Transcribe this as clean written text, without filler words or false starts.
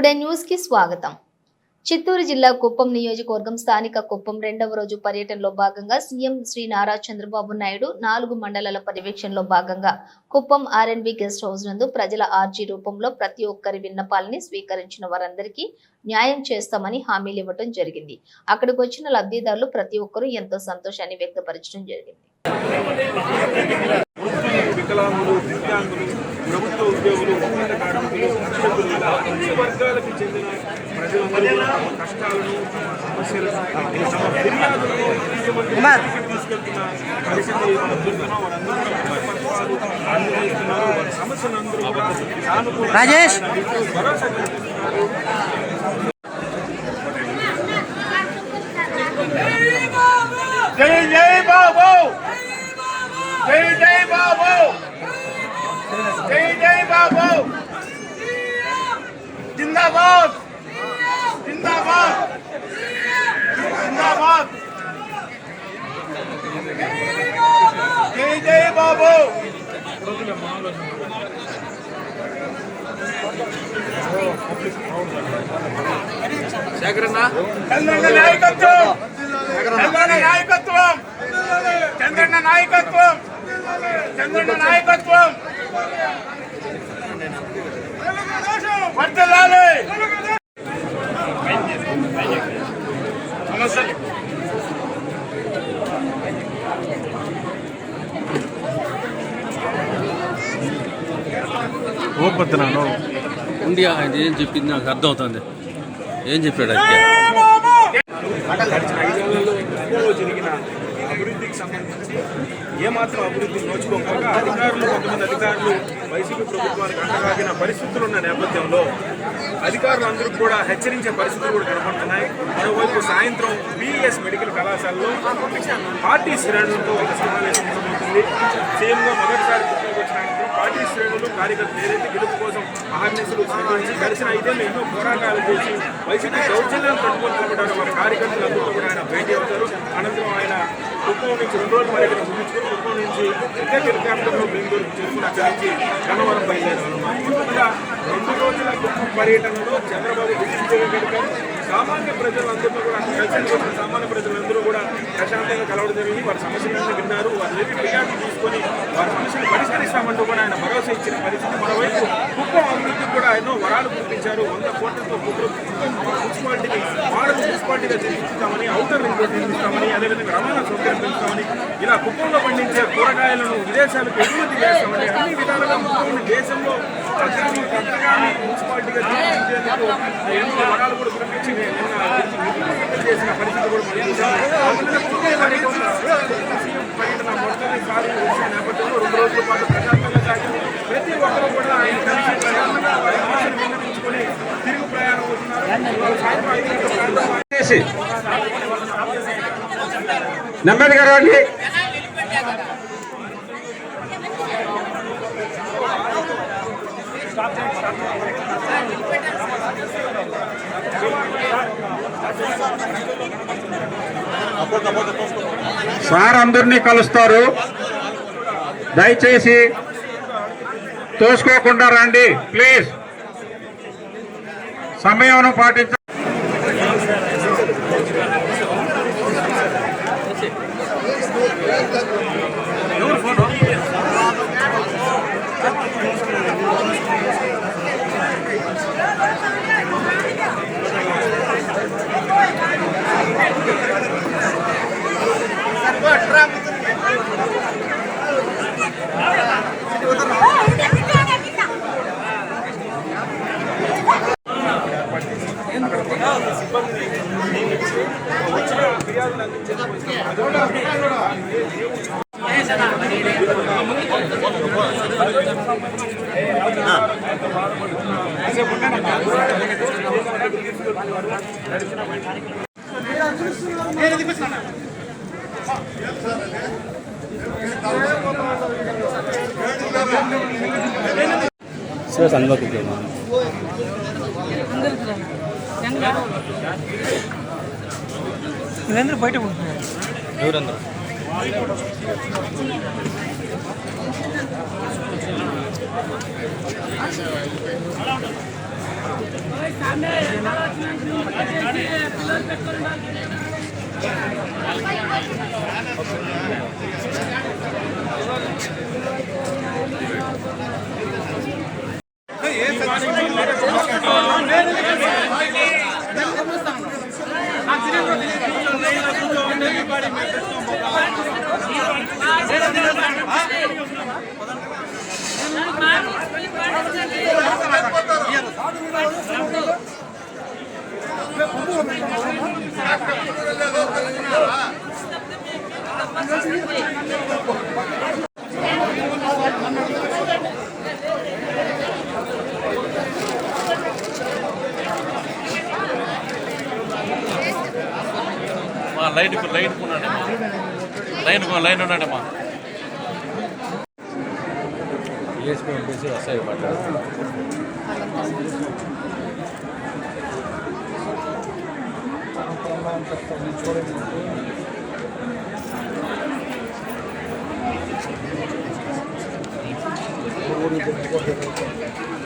Today news కి స్వాగతం. చిత్తూరు జిల్లా కుప్పం నియోజకవర్గం స్థానిక కుప్పం రెండవ రోజు పర్యటనలో భాగంగా సీఎం శ్రీ నారా చంద్రబాబు నాయుడు 4 మండలాల పర్యవేక్షణలో భాగంగా కుప్పం ఆర్ఎండ్బి గెస్ట్ హౌస్ నందు ప్రజల ఆర్జీ రూపంలో ప్రతి ఒక్కరి విన్నపాలని స్వీకరించిన వారందరికీ న్యాయం చేస్తామని హామీలు ఇవ్వడం జరిగింది. అక్కడికి వచ్చిన లబ్ధిదారులు ప్రతి ఒక్కరూ ఎంతో సంతోషాన్ని వ్యక్తపరచడం జరిగింది. వికలాంగులు, దివ్యాంగులు, ప్రభుత్వ ఉద్యోగులు, ఒప్పంద కార్మికులు, కర్షకులు ఇలా అన్ని వర్గాలకు చెందిన ప్రజలందరూ తమ కష్టాలను, సమస్యలను, తమ ఫిర్యాదులను తీసుకెళ్తున్న పరిస్థితి చూస్తున్నాం. వారందరూ పక్షపాతాలు అందజేస్తున్నారు. వారి సమస్యలందరూ కూడా సానుకూలంగా భరోసా కల్పిస్తున్నారు. జై జై బాబు, జై జై బాబు, జై జై బాబు, జిందాబాద్, జిందాబాద్, జిందాబాద్, జై జై బాబు. చంద్రన్న నాయకత్వం, చంద్రన్న నాయకత్వం, చంద్రన్న నాయకత్వం, చంద్రన్న నాయకత్వం వర్ధిల్లాలి. సమస్యలు ఓపెత్తున్నాను ఇండియా ఆయన ఏం చెప్పింది నాకు అర్థమవుతుంది. ఏం చెప్పాడు అయితే గడిచిన 5 నెలల్లో జరిగిన అభివృద్ధికి సంబంధించి ఏమాత్రం అభివృద్ధి నోచుకోకుండా కొంతమంది అధికారులు వైసీపీ ప్రభుత్వానికి అంటగాగిన పరిస్థితులు ఉన్న నేపథ్యంలో అధికారులందరూ కూడా హెచ్చరించే పరిస్థితులు కూడా కనపడుతున్నాయి. మరోవైపు సాయంత్రం BES మెడికల్ కళాశాలలో పార్టీ శ్రేణులతో ఒక సమావేశం జరుగుతుంది. సీఎంగా మొదటిసారి వచ్చిన పార్టీ శ్రేణులు కార్యకర్తలు ఏదైతే గెలుపు కోసం అహర్నిశలు శ్రమించి గడిచిన 5 ఏళ్ళు ఎన్నో పోరాటాలు చేసి వైసీపీ దౌర్జన్యాలు తట్టుకోవడానికి వారి కార్యకర్తలందరితో కూడా ఆయన భేటీ అవుతారు. అనంతరం ఆయన కుప్పం నుంచి 2 రోజుల పర్యటన ముగించుకుని కుప్పం నుంచి హెలికాప్టర్లో బెంగళూరుకు చేరుకుని అక్కడి నుంచి గన్నవరం బయలుదేరారు. మొత్తంగా 2 రోజుల కుప్పం పర్యటనలో చంద్రబాబు విజయం సామాన్య ప్రజలందరూ కూడా కలిసి వచ్చిన సామాన్య ప్రజలందరూ కూడా ప్రశాంతంగా కలవడం జరిగింది. వారి సమస్యలన్నీ విన్నారు. వారి ఫిర్యాదు తీసుకొని వారి సమస్యలు పరిష్కరిస్తామంటూ కూడా ఆయన భరోసా ఇచ్చిన పరిస్థితి. మరోవైపు కుప్పం అభివృద్ధికి కూడా ఎన్నో వరాలు గుర్తించారు. 100 కోట్లతో కుప్పం మున్సిపాలిటీని మోడల్ మున్సిపాలిటీగా తీర్చిస్తామని, ఔటర్ రింగ్ రోడ్ నిర్మిస్తామని, అదేవిధంగా రవాణా సౌకర్యం పెంచుతామని, ఇలా కుప్పంలో పండించే కూరగాయలను విదేశాలకు ఎగుమతి చేస్తామని అన్ని విధాలుగా కుప్పంని దేశంలో అగ్రగామి మున్సిపాలిటీగా తీర్చిదిద్దేందుకు ఎన్నో వరాలు కూడా గుర్తించి చేసిన పరిస్థితి కూడా సీఎం పర్యటన మొదటిసారి వచ్చిన నేపథ్యంలో 2 రోజుల పాటు ప్రశాంతంగా సాగింది. ప్రతి ఒక్కరూ కూడా ఆయన కలిసి ప్రశాంతంగా విన్నవించుకొని తిరుగు ప్రయాణం అవుతున్నారు. సాయంత్రం 5 గంటల నెమ్మది గారు అండి. సార్ అందరినీ కలుస్తారు. దయచేసి తోసుకోకుండా రండి ప్లీజ్. సమయం పాటించండి. సార్ అనుమతి వీళ్ళందరూ బయట ఉంటున్నారు. ఎవరందరూ లైన్ ఉన్నాడమ్మా ఏఎస్పీ పంపేసి వస్తాయి మాట్లాడు Thank you.